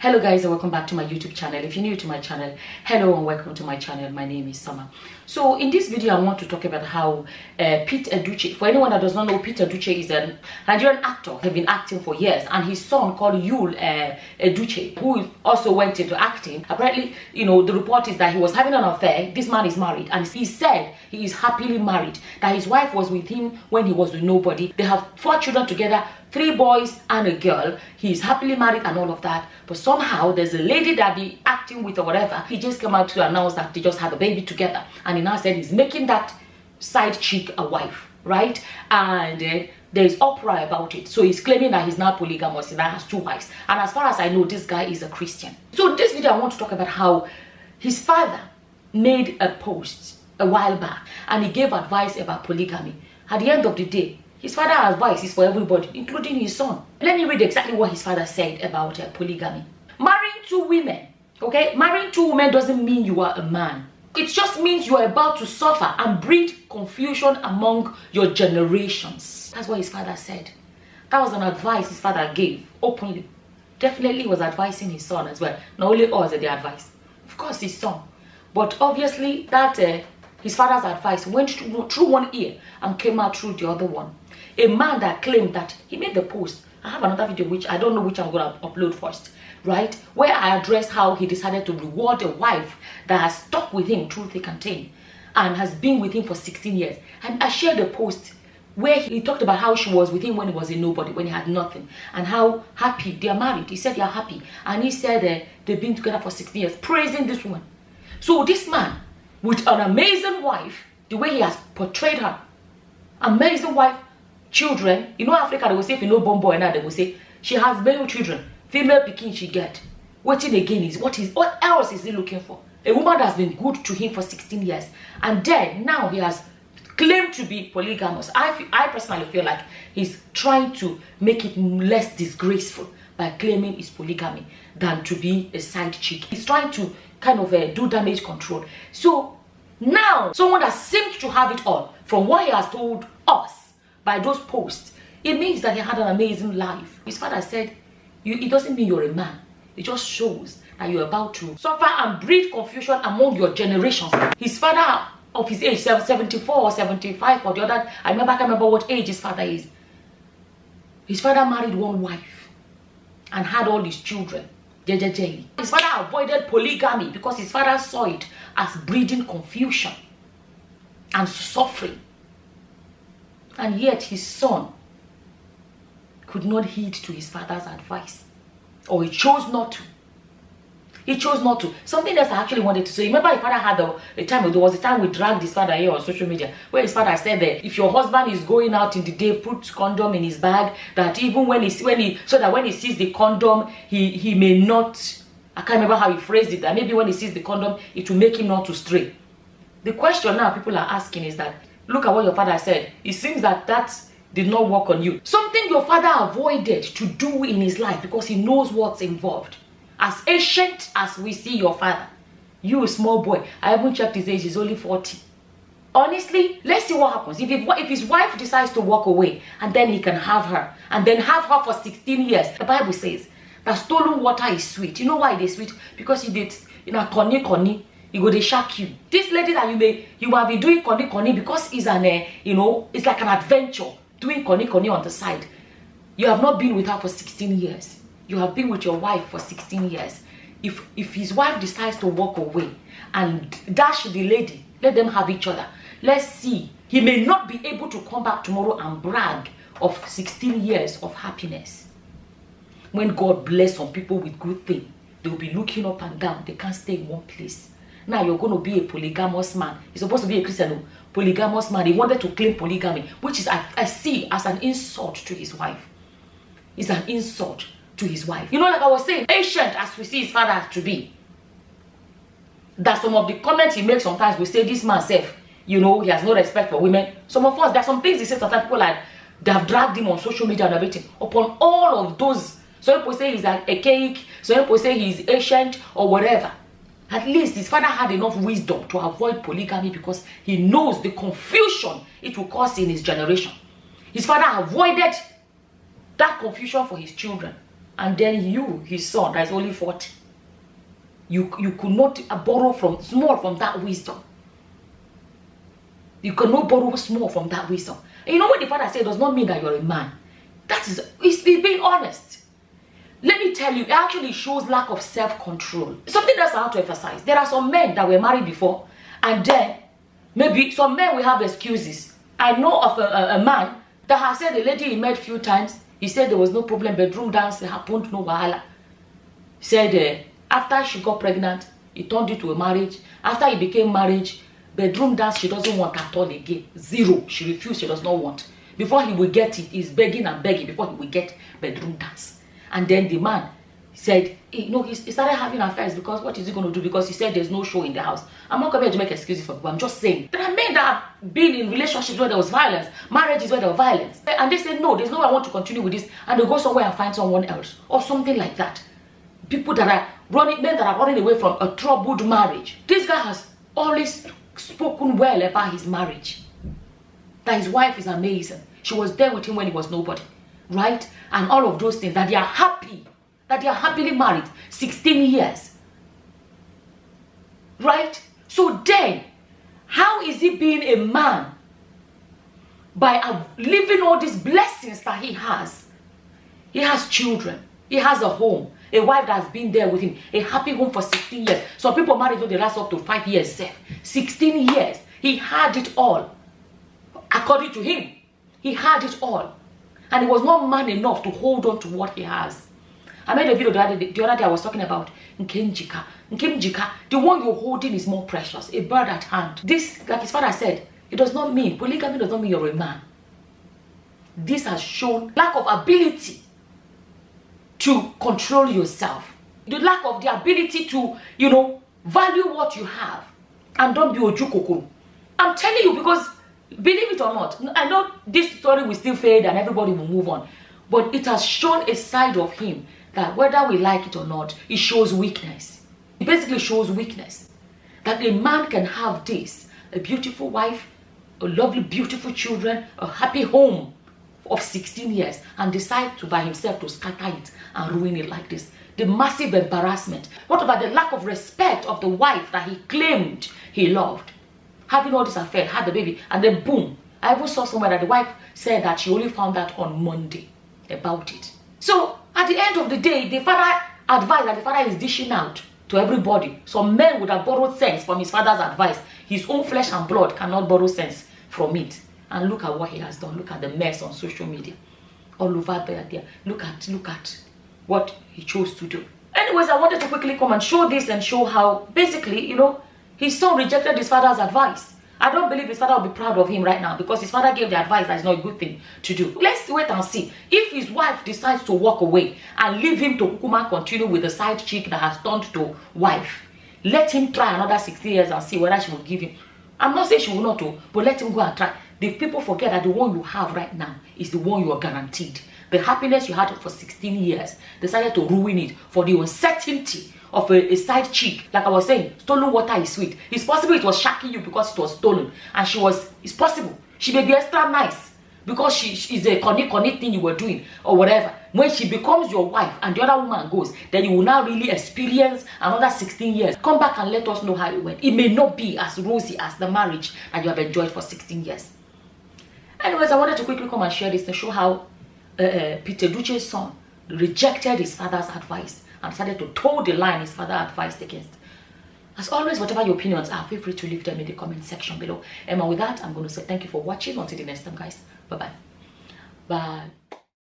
Hello guys, and welcome back to my YouTube channel. If you're new to my channel, hello and welcome to my channel. My name is Summer. So in this video I want to talk about how Pete Edochie, for anyone that does not know, Pete Edochie is a Nigerian actor. He's been acting for years, and his son called Edochie, who also went into acting. Apparently, you know, the report is that he was having an affair. This man is married, and he said he is happily married, that his wife was with him when he was with nobody. They have 4 children together, 3 boys and a girl. He's happily married and all of that. But somehow there's a lady that be acting with or whatever. He just came out to announce that they just had a baby together, and he now said he's making that side chick a wife, right? And there's uproar about it. So he's claiming that he's now polygamous, he now has 2 wives. And as far as I know, this guy is a Christian. So in this video I want to talk about how his father made a post a while back, and he gave advice about polygamy. At the end of the day, his father's advice is for everybody, including his son. Let me read exactly what his father said about polygamy. Marrying 2 women, okay? Marrying 2 women doesn't mean you are a man. It just means you are about to suffer and breed confusion among your generations. That's what his father said. That was an advice his father gave openly. Definitely was advising his son as well. Not only us the advice, of course his son. But obviously that his father's advice went through one ear and came out through the other one. A man that claimed that he made the post. I have another video which I don't know which I'm going to upload first, right? Where I address how he decided to reward a wife that has stuck with him through thick and thin and has been with him for 16 years. And I shared a post where he talked about how she was with him when he was a nobody, when he had nothing, and how happy they are married. He said they are happy, and he said they've been together for 16 years, praising this woman. So this man, with an amazing wife, the way he has portrayed her, amazing wife, children. You know, Africa, they will say if you know bombo and that, they will say she has male children, female pikin she get. Waiting again is what else is he looking for? A woman that's been good to him for 16 years, and then now he has claimed to be polygamous. I personally feel like he's trying to make it less disgraceful by claiming it's polygamy than to be a side chick. He's trying to kind of do damage control. So now someone that seemed to have it all, from what he has told us by those posts, it means that he had an amazing life. His father said, it doesn't mean you're a man. It just shows that you're about to suffer and breed confusion among your generations. His father of his age, 74 or 75 or the other, I can't remember what age his father is. His father married 1 wife and had all his children. His father avoided polygamy because his father saw it as breeding confusion and suffering. And yet his son could not heed to his father's advice, or he chose not to. He chose not to. Something else I actually wanted to say. Remember, his father had a time, there was a time we dragged his father here on social media, where his father said that if your husband is going out in the day, put condom in his bag, that even when he sees the condom, he may not, I can't remember how he phrased it, that maybe when he sees the condom, it will make him not to stray. The question now people are asking is that, look at what your father said. It seems that did not work on you. Something your father avoided to do in his life because he knows what's involved. As ancient as we see your father, you a small boy, I haven't checked his age, he's only 40. Honestly, let's see what happens. If his wife decides to walk away, and then he can have her, and then have her for 16 years. The Bible says that stolen water is sweet. You know why it is sweet? Because he did, conny, he go they shock you. This lady that you might be doing conny because it's an it's like an adventure, doing conny on the side. You have not been with her for 16 years. You have been with your wife for 16 years. If his wife decides to walk away and dash the lady, let them have each other. Let's see. He may not be able to come back tomorrow and brag of 16 years of happiness. When God bless some people with good things, they will be looking up and down. They can't stay in one place. Now you're going to be a polygamous man. He's supposed to be a Christian, polygamous man. He wanted to claim polygamy, which is I see as an insult to his wife. It's an insult to his wife. You know, like I was saying, ancient as we see his father to be, that some of the comments he makes sometimes we say this man self, he has no respect for women. Some of us, there's some things he says sometimes, people like they have dragged him on social media and everything. Upon all of those, some people say he's like a cake, some people say he's ancient or whatever. At least his father had enough wisdom to avoid polygamy because he knows the confusion it will cause in his generation. His father avoided that confusion for his children. and then you, his son, that is only 40, you could not borrow from that wisdom. You cannot borrow small from that wisdom. And you know what the father said does not mean that you're a man. He's being honest. Let me tell you, it actually shows lack of self-control. Something that's I have to emphasize. There are some men that were married before, and then maybe some men will have excuses. I know of a man that has said the lady he met few times, he said there was no problem, bedroom dance happened, no wahala. Said after she got pregnant, he turned it to a marriage. After he became married, bedroom dance she doesn't want at all again. Zero. She refused, she does not want. Before he will get it, he's begging and begging before he will get bedroom dance. And then the man said, he started having affairs because what is he going to do? Because he said there's no show in the house. I'm not coming to make excuses for people. I'm just saying. There are men that have been in relationships where there was violence, marriages where there was violence. And they say, no, there's no way I want to continue with this. And they go somewhere and find someone else. Or something like that. People that are men that are running away from a troubled marriage. This guy has always spoken well about his marriage. That his wife is amazing. She was there with him when he was nobody. Right? And all of those things, that they are happy, that they are happily married 16 years. Right? So then, how is he being a man by living all these blessings that he has? He has children, he has a home, a wife that has been there with him, a happy home for 16 years. Some people married they last up to 5 years. 16 years, he had it all. According to him, he had it all. And he was not man enough to hold on to what he has. I made a video the other day I was talking about Nkemjika. Nkemjika, the one you're holding is more precious. A bird at hand. This, like his father said, it does not mean, polygamy does not mean you're a man. This has shown lack of ability to control yourself. The lack of the ability to, value what you have. And don't be ojukokoro. I'm telling you, because believe it or not, I know this story will still fade and everybody will move on. But it has shown a side of him that whether we like it or not, it shows weakness. It basically shows weakness. That a man can have this, a beautiful wife, a lovely, beautiful children, a happy home of 16 years, and decide to by himself to scatter it and ruin it like this. The massive embarrassment. What about the lack of respect of the wife that he claimed he loved? Having all this affair, had the baby, and then boom. I even saw somewhere that the wife said that she only found out on Monday about it. So, at the end of the day, the father advised that the father is dishing out to everybody. Some men would have borrowed sense from his father's advice. His own flesh and blood cannot borrow sense from it. And look at what he has done. Look at the mess on social media. All over there. Look at what he chose to do. Anyways, I wanted to quickly come and show this and show how, basically, his son rejected his father's advice. I don't believe his father will be proud of him right now because his father gave the advice that is not a good thing to do. Let's wait and see. If his wife decides to walk away and leave him to Kukuma continue with the side chick that has turned to wife, let him try another 16 years and see whether she will give him. I'm not saying she will not, but let him go and try. The people forget that the one you have right now is the one you are guaranteed. The happiness you had for 16 years decided to ruin it for the uncertainty of a side chick. Like I was saying, stolen water is sweet. It's possible it was shocking you because it was stolen. And it's possible. She may be extra nice because she's a connect thing you were doing or whatever. When she becomes your wife and the other woman goes, then you will now really experience another 16 years. Come back and let us know how it went. It may not be as rosy as the marriage that you have enjoyed for 16 years. Anyways, I wanted to quickly come and share this to show how Edochie's son rejected his father's advice and decided to toe the line his father advised against. As always, whatever your opinions are, feel free to leave them in the comment section below. And with that, I'm going to say thank you for watching. Until the next time, guys. Bye-bye. Bye.